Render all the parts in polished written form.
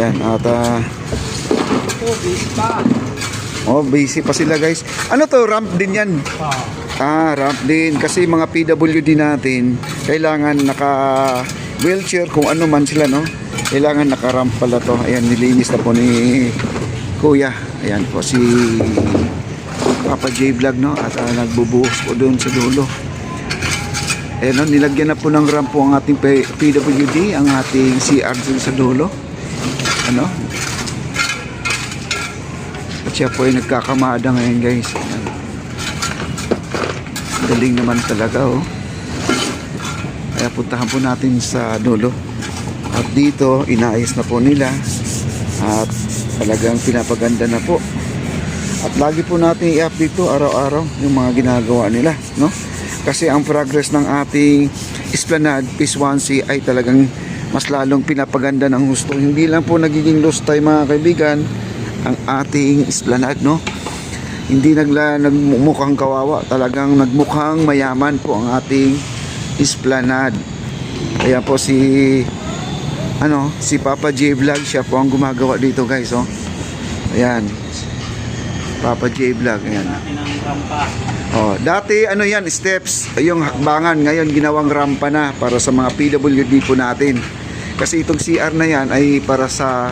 Ayan, at Busy pa. oh, busy pa sila guys. Ano to, ramp din yan? Ramp din. Kasi mga PWD natin, kailangan naka wheelchair kung ano man sila, no? Kailangan naka-ramp pala to. Ayan, nilinis na po ni Kuya. Ayan po, si Papa J Vlog, no? At nagbubuhos po doon sa dulo. Ayan, no? Nilagyan na po ng ramp po ang ating PWD, ang ating CR dun sa dulo. Ano? At siya po ay nagkakamada ngayon guys. Ayan. Galing naman talaga, oh. Kaya puntahan po natin sa dulo. At dito inaayos na po nila. At talagang pinapaganda na po. At lagi po natin i-update to araw-araw yung mga ginagawa nila, no? Kasi ang progress ng ating Esplanade Phase 1C ay talagang mas lalong pinapaganda ng husto. Hindi lang po nagiging lost time mga kaibigan ang ating Esplanade, no? Hindi nagmukhang kawawa, talagang nagmukhang mayaman po ang ating Esplanade. Kaya po si Papa J Vlog, siya po ang gumagawa dito guys, oh. Ayan. Papa J Vlog, ayan. Oh, dati ano yan, steps, yung hakbangan, ngayon ginawang rampa na para sa mga PWD po natin. Kasi itong CR na yan ay para sa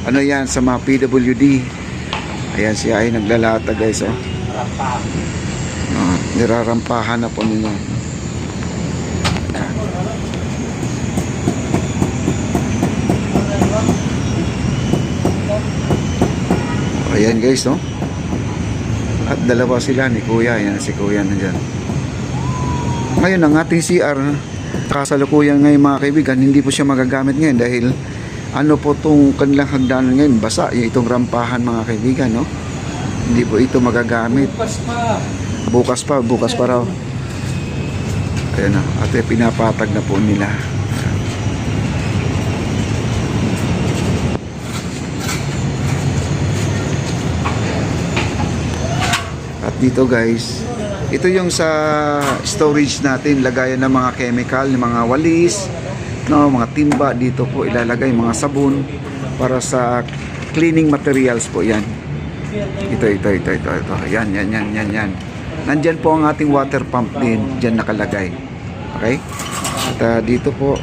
yan, sa mga PWD. Ayan, siya ay naglalata guys, oh. Nirarampahan na po nila. Ayan guys, no? At dalawa sila ni Kuya. Ayan, si Kuya nandyan. Ngayon ang ating CR, kasalukuyan ngayon mga kaibigan, hindi po siya magagamit ngayon dahil ano po itong kanilang hagdanan ngayon, basa itong rampahan mga kaibigan, no? Hindi po ito magagamit. Bukas pa raw. Ayan na, at pinapatag na po nila. At dito guys, ito yung sa storage natin, lagayan ng mga chemical, ng mga walis, no, mga timba. Dito po ilalagay mga sabon para sa cleaning materials po yan. Ito. Yan. Nandyan po ang ating water pump din, dyan nakalagay. Okay? At dito po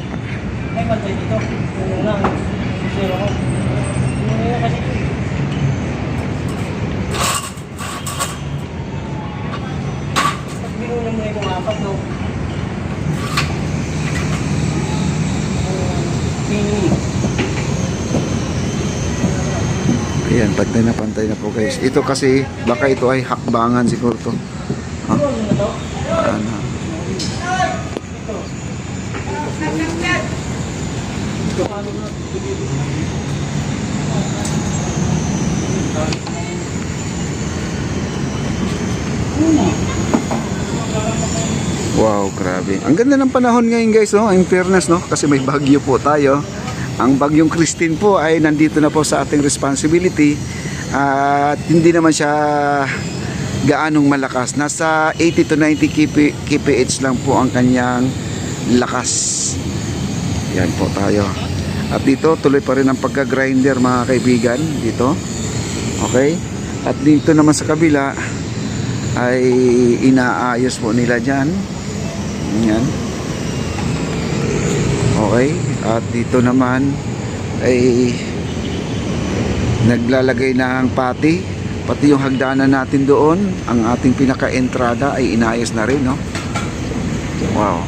ayan, pantay na po guys. Ito kasi, baka ito ay hakbangan siguro to. Ano? Wow, grabe. Ang ganda ng panahon ngayon guys, no? In fairness, no? Kasi may bagyo po tayo. Ang bagyong Christine po ay nandito na po sa ating responsibility. At hindi naman siya gaanong malakas. Nasa 80 to 90 kph lang po ang kanyang lakas. Yan po tayo. At dito tuloy pa rin ang pagka-grinder mga kaibigan dito. Okay? At dito naman sa kabila ay inaayos po nila dyan. Yan. Okay, at dito naman ay naglalagay ng pati yung hagdanan natin doon. Ang ating pinaka-entrada ay inayos na rin, no? Wow.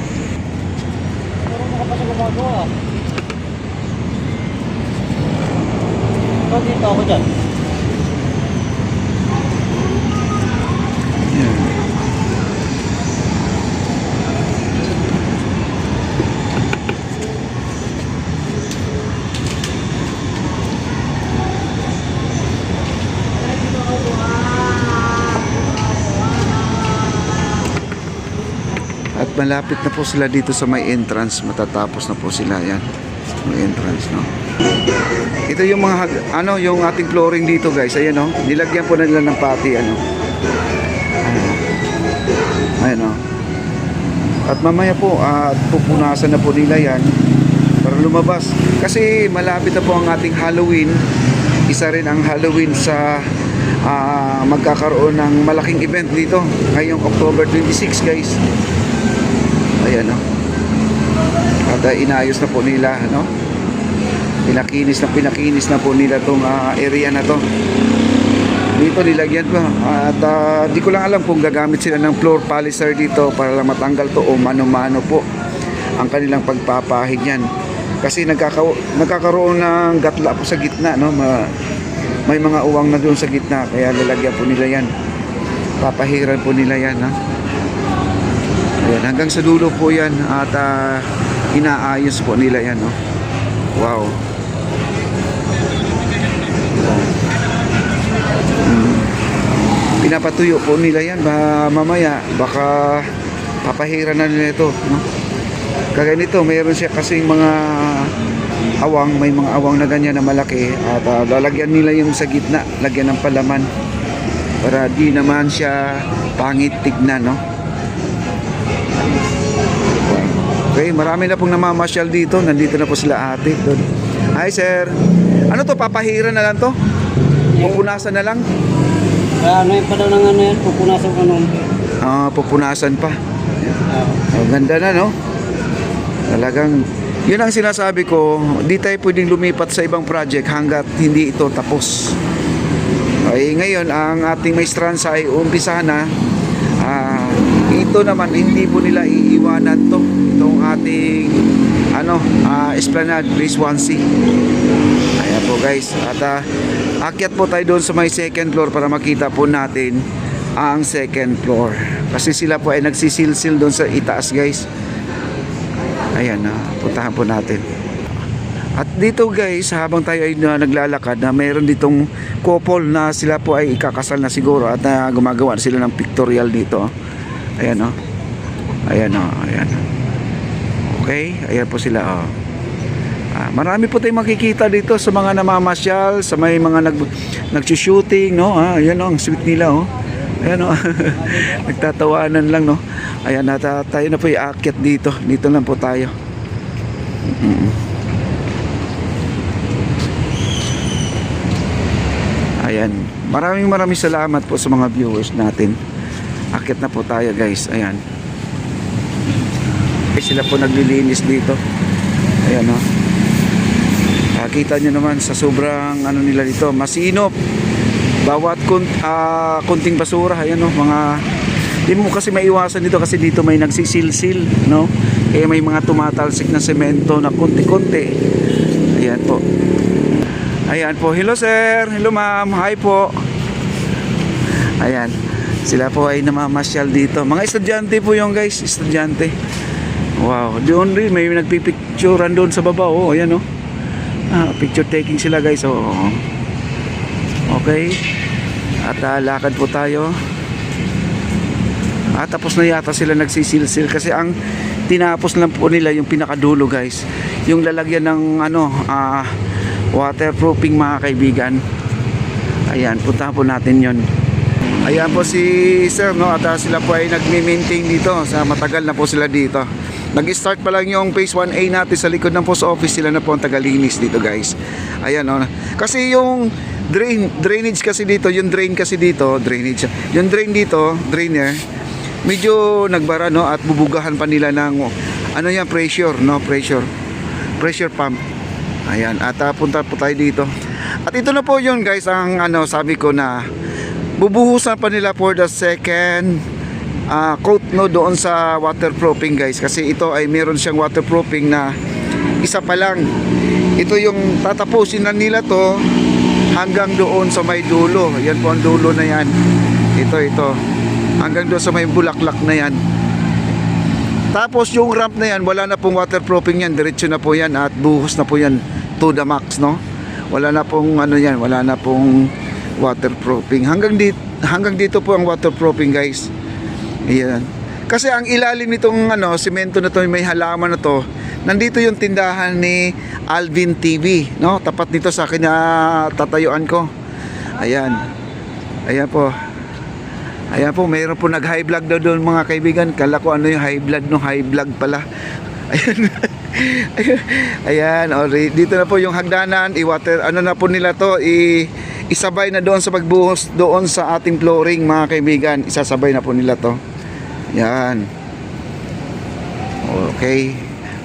Dito ako dyan. At malapit na po sila dito sa may entrance. Matatapos na po sila. Yan. May entrance, no? Ito yung mga, yung ating flooring dito guys. Ayan, no? Nilagyan po na nila ng pati, Ayan, no? At mamaya po, pupunasan na po nila yan. para lumabas. Kasi malapit na po ang ating Halloween. Isa rin ang Halloween sa magkakaroon ng malaking event dito ngayong October 26 guys. Ayan o. At inayos na po nila, no? Pinakinis na po nila itong area na to. Dito nilagyan pa. At di ko lang alam kung gagamit sila ng floor polisher dito para lang matanggal to o mano-mano po ang kanilang pagpapahid yan. Kasi nagkakaroon ng gatla po sa gitna, no? May mga uwang na doon sa gitna, kaya lalagyan po nila yan. Papahiran po nila yan, ha? Ayan, hanggang sa dulo po yan at inaayos po nila yan, no? Wow. Pinapatuyo po nila yan mamaya, baka papahiran na nila ito, no? Kagaya nito, mayroon siya kasing mga awang, may mga awang na ganyan na malaki at lalagyan nila yung sa gitna, lagyan ng palaman para di naman siya pangit tignan, no? Okay, marami na pong namamasyal dito. Nandito na po sila ate doon. Hi sir, ano to, papahiran na lang to? Pupunasan na lang? Ano yung pa daw ng ano yan? Pupunasan ko nung... Pupunasan pa. Ganda na, no? Talagang, yun ang sinasabi ko, di tayo pwedeng lumipat sa ibang project hanggat hindi ito tapos. Ay, ngayon, ang ating maestranza ay umpisa na. Ito naman, hindi po nila iiwanan to. Itong ating, Esplanade, Phase 1C. Ayan po guys. At, akyat po tayo doon sa may second floor para makita po natin ang second floor. Kasi sila po ay nagsisilsil doon sa itaas guys. Ayan, puntahan po natin. At dito guys, habang tayo ay naglalakad, mayroon ditong couple na sila po ay ikakasal na siguro at gumagawa sila ng pictorial dito. Ayan o. Ayan o. Ayan. Okay, ayan po sila o. Marami po tayong makikita dito sa mga namamasyal, sa may mga nagsushooting, no? Ayan o, ang sweet nila o. Ayan o. Nagtatawanan lang, no? Ayan, tayo na po iakyat dito. Dito lang po tayo. Ayan. Maraming salamat po sa mga viewers natin. Akyat na po tayo guys. Ayan. Sila po naglilinis dito. Ayan o. Kita nyo naman sa sobrang nila dito, masinop. Bawat kunting basura, ayan o, mga di mo kasi maiwasan dito kasi dito may nagsisilsil, no? Eh may mga tumatalsik na semento na kunti-kunti. Ayan po. Ayan po. Hello sir, hello ma'am, hi po. Ayan. Sila po ay namamasyal dito. Mga estudyante po yung guys, estudyante. Wow, doon rin may nagpipicturean doon sa baba. Oh, ayan oh. Picture taking sila guys. Oh. Okay. At lakad po tayo. Tapos na yata sila nagsisilsil kasi ang tinapos lang po nila yung pinakadulo guys. Yung lalagyan ng waterproofing mga kaibigan. Ayan, punta po natin yon. Ayan po si sir, no? At sila po ay nagme-maintain dito. Matagal na po sila dito. Nag-start pa lang yung phase 1A natin sa likod ng post office. Sila na po ang tagalinis dito guys. Ayan o. Kasi yung drainage kasi dito, yung drain kasi dito, drainage. Yung drain dito, drainer, medyo nagbara, no? At bubugahan pa nila ng pressure, no? Pressure pump. Ayan, at punta po tayo dito. At ito na po yun guys, ang sabi ko na bubuhusan pa nila for the second coat, no, doon sa waterproofing guys, kasi ito ay meron siyang waterproofing na isa pa lang. Ito yung tatapusin na nila to hanggang doon sa may dulo. Yan po ang dulo na yan. Ito hanggang doon sa may bulaklak na yan. Tapos yung ramp na yan, wala na pong waterproofing yan, diretso na po yan at buhos na po yan to the max, no? Wala na pong wala na pong waterproofing. Hanggang dito po ang waterproofing guys. Ayan. Kasi ang ilalim nitong semento na to, may halaman na to, nandito yung tindahan ni Alvin TV, no? Tapat dito sa akin na tatayuan ko. Ayan. Ayan po. Ayan po, mayroon po nag-high vlog daw doon mga kaibigan. Kala ko yung high blood, no? High vlog pala. Ayan. Ayan, already. Dito na po yung hagdanan, i-water, ano na po nila to, isabay na doon sa pagbuhos doon sa ating flooring, mga kaibigan. Isasabay na po nila to. Yan. Okay.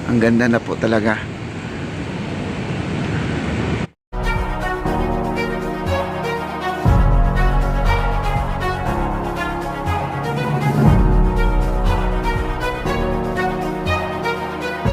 Ang ganda na po talaga.